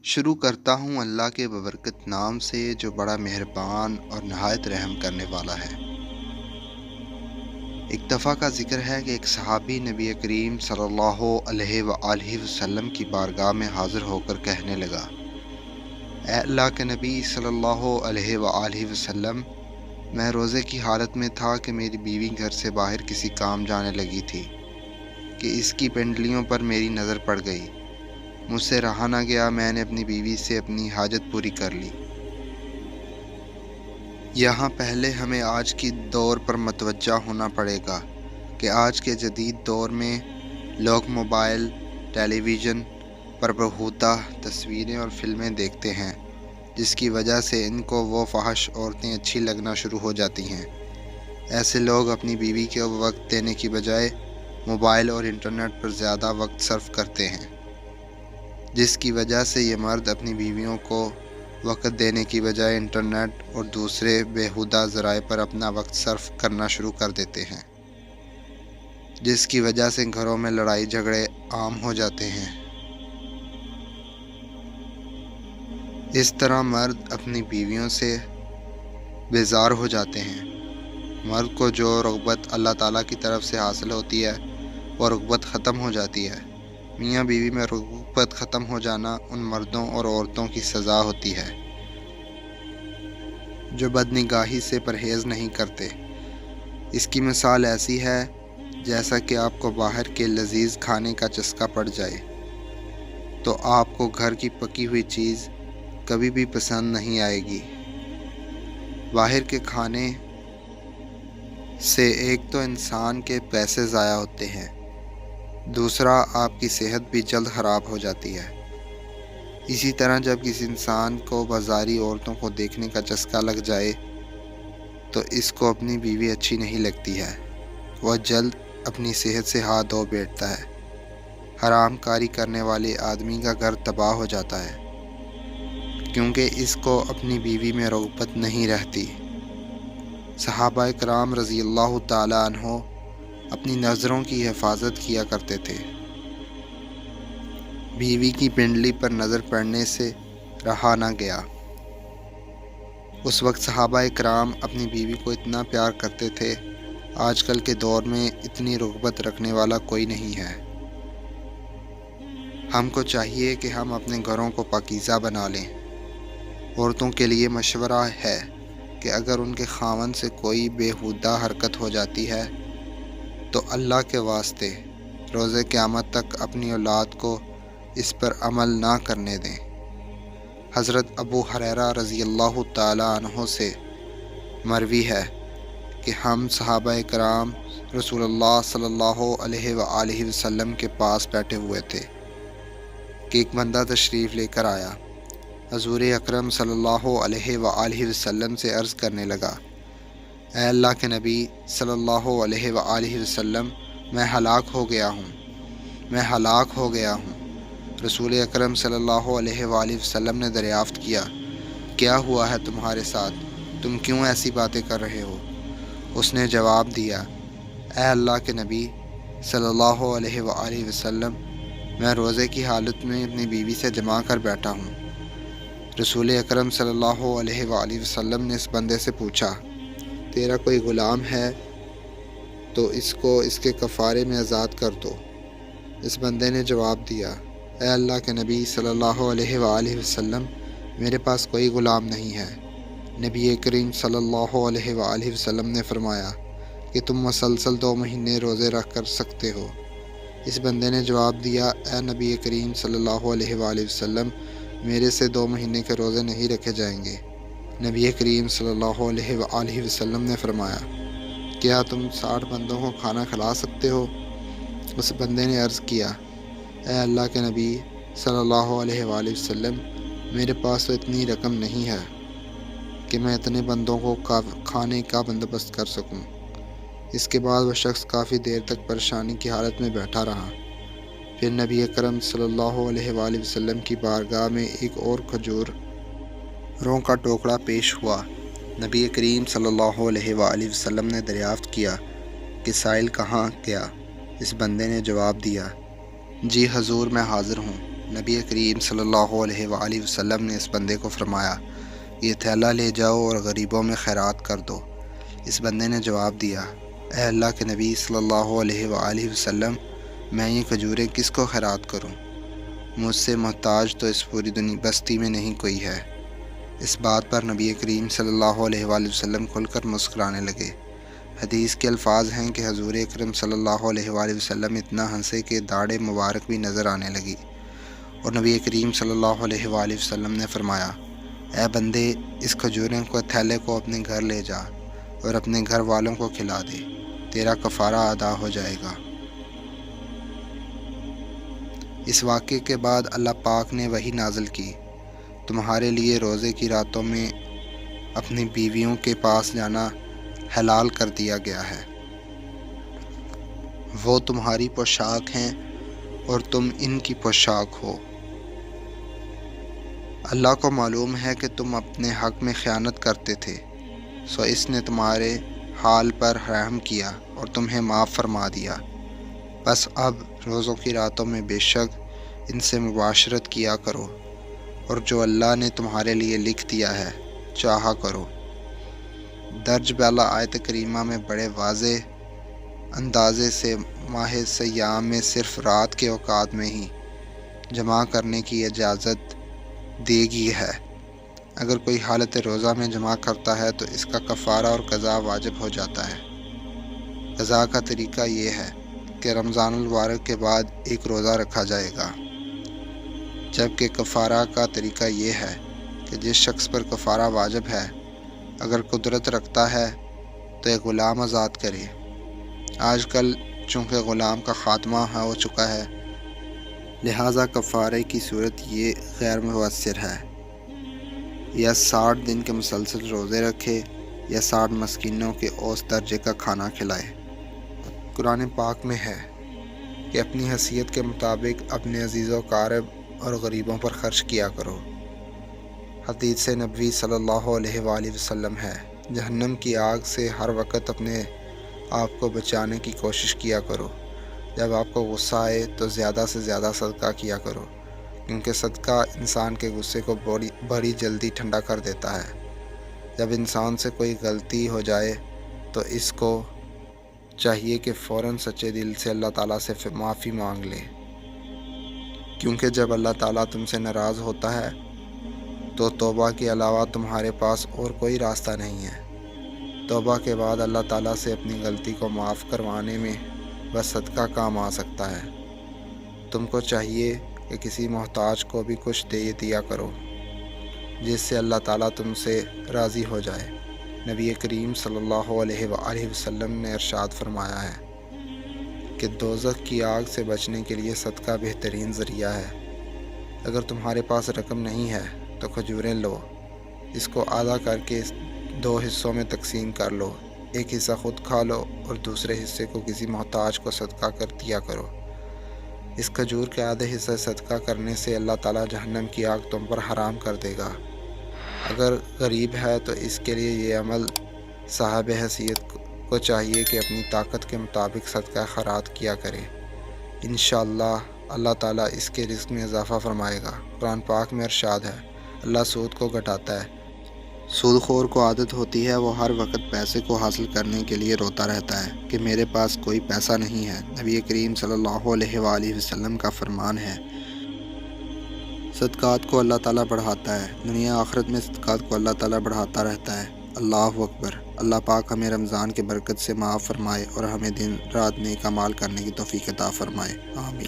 شروع کرتا ہوں اللہ کے ببرکت نام سے جو بڑا مہربان اور نہایت رحم کرنے والا ہے۔ ایک دفعہ کا ذکر ہے کہ ایک صحابی نبی کریم صلی اللہ علیہ وآلہ وسلم کی بارگاہ میں حاضر ہو کر کہنے لگا، اے اللہ کے نبی صلی اللہ علیہ وآلہ وسلم، میں روزے کی حالت میں تھا کہ میری بیوی گھر سے باہر کسی کام جانے لگی تھی کہ اس کی پنڈلیوں پر میری نظر پڑ گئی۔ مجھ سے رہا نہ گیا، میں نے اپنی بیوی سے اپنی حاجت پوری کر لی۔ یہاں پہلے ہمیں آج کی دور پر متوجہ ہونا پڑے گا کہ آج کے جدید دور میں لوگ موبائل، ٹیلی ویژن پر بہودہ تصویریں اور فلمیں دیکھتے ہیں، جس کی وجہ سے ان کو وہ فحش عورتیں اچھی لگنا شروع ہو جاتی ہیں۔ ایسے لوگ اپنی بیوی کو وقت دینے کی بجائے موبائل اور انٹرنیٹ پر زیادہ وقت صرف کرتے ہیں، جس کی وجہ سے یہ مرد اپنی بیویوں کو وقت دینے کی بجائے انٹرنیٹ اور دوسرے بیہودہ ذرائع پر اپنا وقت صرف کرنا شروع کر دیتے ہیں، جس کی وجہ سے گھروں میں لڑائی جھگڑے عام ہو جاتے ہیں۔ اس طرح مرد اپنی بیویوں سے بیزار ہو جاتے ہیں۔ مرد کو جو رغبت اللہ تعالیٰ کی طرف سے حاصل ہوتی ہے وہ رغبت ختم ہو جاتی ہے۔ میاں بیوی میں رغبت ختم ہو جانا ان مردوں اور عورتوں کی سزا ہوتی ہے جو بدنگاہی سے پرہیز نہیں کرتے۔ اس کی مثال ایسی ہے جیسا کہ آپ کو باہر کے لذیذ کھانے کا چسکا پڑ جائے تو آپ کو گھر کی پکی ہوئی چیز کبھی بھی پسند نہیں آئے گی۔ باہر کے کھانے سے ایک تو انسان کے پیسے ضائع ہوتے ہیں، دوسرا آپ کی صحت بھی جلد خراب ہو جاتی ہے۔ اسی طرح جب کسی انسان کو بازاری عورتوں کو دیکھنے کا چسکا لگ جائے تو اس کو اپنی بیوی اچھی نہیں لگتی ہے، وہ جلد اپنی صحت سے ہاتھ دھو بیٹھتا ہے۔ حرام کاری کرنے والے آدمی کا گھر تباہ ہو جاتا ہے کیونکہ اس کو اپنی بیوی میں رغبت نہیں رہتی۔ صحابہ کرام رضی اللہ تعالی عنہ اپنی نظروں کی حفاظت کیا کرتے تھے۔ بیوی کی پنڈلی پر نظر پڑنے سے رہا نہ گیا۔ اس وقت صحابہ کرام اپنی بیوی کو اتنا پیار کرتے تھے، آج کل کے دور میں اتنی رغبت رکھنے والا کوئی نہیں ہے۔ ہم کو چاہیے کہ ہم اپنے گھروں کو پاکیزہ بنا لیں۔ عورتوں کے لیے مشورہ ہے کہ اگر ان کے خاوند سے کوئی بیہودہ حرکت ہو جاتی ہے تو اللہ کے واسطے روز قیامت تک اپنی اولاد کو اس پر عمل نہ کرنے دیں۔ حضرت ابو ہریرہ رضی اللہ تعالی عنہ سے مروی ہے کہ ہم صحابہ کرام رسول اللہ صلی اللہ علیہ وآلہ وسلم کے پاس بیٹھے ہوئے تھے کہ ایک بندہ تشریف لے کر آیا۔ حضور اکرم صلی اللہ علیہ وآلہ وسلم سے عرض کرنے لگا، اے اللہ کے نبی صلی اللہ علیہ وآلہ وسلم، میں ہلاک ہو گیا ہوں۔ رسول اکرم صلی اللہ علیہ وآلہ وسلم نے دریافت کیا، کیا ہوا ہے تمہارے ساتھ؟ تم کیوں ایسی باتیں کر رہے ہو؟ اس نے جواب دیا، اے اللہ کے نبی صلی اللہ علیہ وآلہ وسلم، میں روزے کی حالت میں اپنی بیوی سے جمع کر بیٹھا ہوں۔ رسول اکرم صلی اللہ علیہ وآلہ وسلم نے اس بندے سے پوچھا، تیرا کوئی غلام ہے تو اس کو اس کے کفارے میں آزاد کر دو۔ اس بندے نے جواب دیا، اے اللہ کے نبی صلی اللہ علیہ وآلہ وسلم، میرے پاس کوئی غلام نہیں ہے۔ نبی کریم صلی اللہ علیہ وآلہ وسلم نے فرمایا کہ تم مسلسل 2 مہینے روزے رکھ کر سکتے ہو۔ اس بندے نے جواب دیا، اے نبی کریم صلی اللہ علیہ وآلہ وسلم، میرے سے 2 مہینے کے روزے نہیں رکھے جائیں گے۔ نبی کریم صلی اللہ علیہ وآلہ وسلم نے فرمایا، کیا تم 60 بندوں کو کھانا کھلا سکتے ہو؟ اس بندے نے عرض کیا، اے اللہ کے نبی صلی اللہ علیہ وآلہ وسلم، میرے پاس تو اتنی رقم نہیں ہے کہ میں اتنے بندوں کو کھانے کا بندوبست کر سکوں۔ اس کے بعد وہ شخص کافی دیر تک پریشانی کی حالت میں بیٹھا رہا۔ پھر نبی اکرم صلی اللہ علیہ وآلہ وسلم کی بارگاہ میں ایک اور کھجوروں کا ٹوکرا پیش ہوا۔ نبی کریم صلی اللہ علیہ وآلہ وسلم نے دریافت کیا کہ سائل کہاں گیا؟ اس بندے نے جواب دیا، جی حضور، میں حاضر ہوں، نبی کریم صلی اللہ علیہ وآلہ وسلم نے اس بندے کو فرمایا، یہ تھیلا لے جاؤ اور غریبوں میں خیرات کر دو۔ اس بندے نے جواب دیا، اے اللہ کے نبی صلی اللہ علیہ وآلہ وسلم، میں یہ کھجوریں کس کو خیرات کروں؟ مجھ سے محتاج تو اس پوری بستی میں نہیں کوئی ہے۔ اس بات پر نبی کریم صلی اللہ علیہ وآلہ وسلم کھل کر مسکرانے لگے۔ حدیث کے الفاظ ہیں کہ حضور اکرم صلی اللہ علیہ وآلہ وسلم اتنا ہنسے کہ داڑھ مبارک بھی نظر آنے لگی، اور نبی کریم صلی اللہ علیہ وآلہ وسلم نے فرمایا، اے بندے، اس کھجوریں کو تھیلے کو اپنے گھر لے جا اور اپنے گھر والوں کو کھلا دے، تیرا کفارہ ادا ہو جائے گا۔ اس واقعے کے بعد اللہ پاک نے وحی نازل کی، تمہارے لیے روزے کی راتوں میں اپنی بیویوں کے پاس جانا حلال کر دیا گیا ہے۔ وہ تمہاری پوشاک ہیں اور تم ان کی پوشاک ہو۔ اللہ کو معلوم ہے کہ تم اپنے حق میں خیانت کرتے تھے، سو اس نے تمہارے حال پر رحم کیا اور تمہیں معاف فرما دیا۔ بس اب روزوں کی راتوں میں بے شک ان سے مباشرت کیا کرو، اور جو اللہ نے تمہارے لیے لکھ دیا ہے چاہا کرو۔ درج بالا آیت کریمہ میں بڑے واضح اندازے سے ماہ سیام میں صرف رات کے اوقات میں ہی جمع کرنے کی اجازت دی گئی ہے۔ اگر کوئی حالت روزہ میں جمع کرتا ہے تو اس کا کفارہ اور قضا واجب ہو جاتا ہے۔ قضا کا طریقہ یہ ہے کہ رمضان المبارک کے بعد ایک روزہ رکھا جائے گا، جبکہ کفارہ کا طریقہ یہ ہے کہ جس شخص پر کفارہ واجب ہے اگر قدرت رکھتا ہے تو ایک غلام آزاد کرے۔ آج کل چونکہ غلام کا خاتمہ ہو چکا ہے، لہٰذا کفارے کی صورت یہ غیر مؤثر ہے، یا 60 دن کے مسلسل روزے رکھے یا 60 مسکینوں کے اوسط درجے کا کھانا کھلائے۔ قرآن پاک میں ہے کہ اپنی حیثیت کے مطابق اپنے عزیز و اقارب اور غریبوں پر خرچ کیا کرو۔ حدیث نبوی صلی اللہ علیہ وآلہ وسلم ہے، جہنم کی آگ سے ہر وقت اپنے آپ کو بچانے کی کوشش کیا کرو۔ جب آپ کو غصہ آئے تو زیادہ سے زیادہ صدقہ کیا کرو، کیونکہ صدقہ انسان کے غصے کو بڑی جلدی ٹھنڈا کر دیتا ہے۔ جب انسان سے کوئی غلطی ہو جائے تو اس کو چاہیے کہ فوراً سچے دل سے اللہ تعالیٰ سے معافی مانگ لے، کیونکہ جب اللہ تعالیٰ تم سے ناراض ہوتا ہے تو توبہ کے علاوہ تمہارے پاس اور کوئی راستہ نہیں ہے۔ توبہ کے بعد اللہ تعالیٰ سے اپنی غلطی کو معاف کروانے میں بس صدقہ کام آ سکتا ہے۔ تم کو چاہیے کہ کسی محتاج کو بھی کچھ دے دیا کرو، جس سے اللہ تعالیٰ تم سے راضی ہو جائے۔ نبی کریم صلی اللہ علیہ وآلہ وسلم نے ارشاد فرمایا ہے کہ دوزخ کی آگ سے بچنے کے لیے صدقہ بہترین ذریعہ ہے۔ اگر تمہارے پاس رقم نہیں ہے تو کھجوریں لو، اس کو آدھا کر کے 2 حصوں میں تقسیم کر لو، ایک حصہ خود کھا لو اور دوسرے حصے کو کسی محتاج کو صدقہ کر دیا کرو۔ اس کھجور کے آدھے حصہ صدقہ کرنے سے اللہ تعالیٰ جہنم کی آگ تم پر حرام کر دے گا۔ اگر غریب ہے تو اس کے لیے یہ عمل صاحب حیثیت کو چاہیے کہ اپنی طاقت کے مطابق صدقہ خیرات کیا کرے۔ انشاءاللہ اللہ تعالیٰ اس کے رزق میں اضافہ فرمائے گا۔ قرآن پاک میں ارشاد ہے، اللہ سود کو گھٹاتا ہے۔ سود خور کو عادت ہوتی ہے، وہ ہر وقت پیسے کو حاصل کرنے کے لیے روتا رہتا ہے کہ میرے پاس کوئی پیسہ نہیں ہے۔ نبی کریم صلی اللہ علیہ وآلہ وسلم کا فرمان ہے، صدقات کو اللہ تعالیٰ بڑھاتا ہے، دنیا آخرت میں صدقات کو اللہ تعالیٰ بڑھاتا رہتا ہے۔ اللہ اکبر۔ اللہ پاک ہمیں رمضان کی برکت سے معاف فرمائے اور ہمیں دن رات نیک اعمال کرنے کی توفیق عطا فرمائے۔ آمین۔